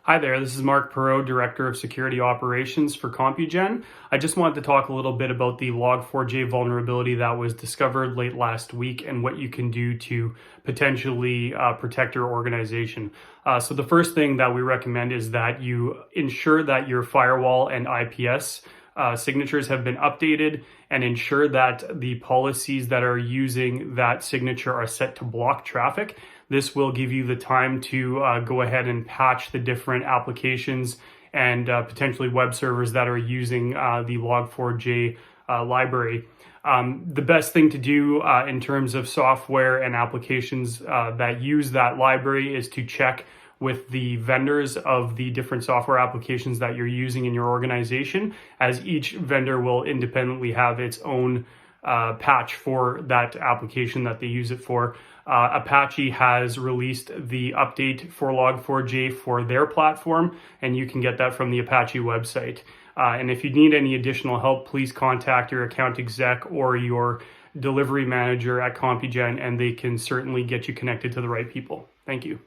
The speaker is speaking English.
Hi there, this is Mark Perot, Director of Security Operations for CompuGen. I just wanted to talk a little bit about the Log4j vulnerability that was discovered late last week and what you can do to potentially protect your organization. So the first thing that we recommend is that you ensure that your firewall and IPS signatures have been updated, and ensure that the policies that are using that signature are set to block traffic. This will give you the time to go ahead and patch the different applications and potentially web servers that are using the Log4j library. The best thing to do in terms of software and applications that use that library is to check with the vendors of the different software applications that you're using in your organization, as each vendor will independently have its own patch for that application that they use it for. Apache has released the update for Log4j for their platform, and you can get that from the Apache website. And if you need any additional help, please contact your account exec or your delivery manager at CompuGen, and they can certainly get you connected to the right people. Thank you.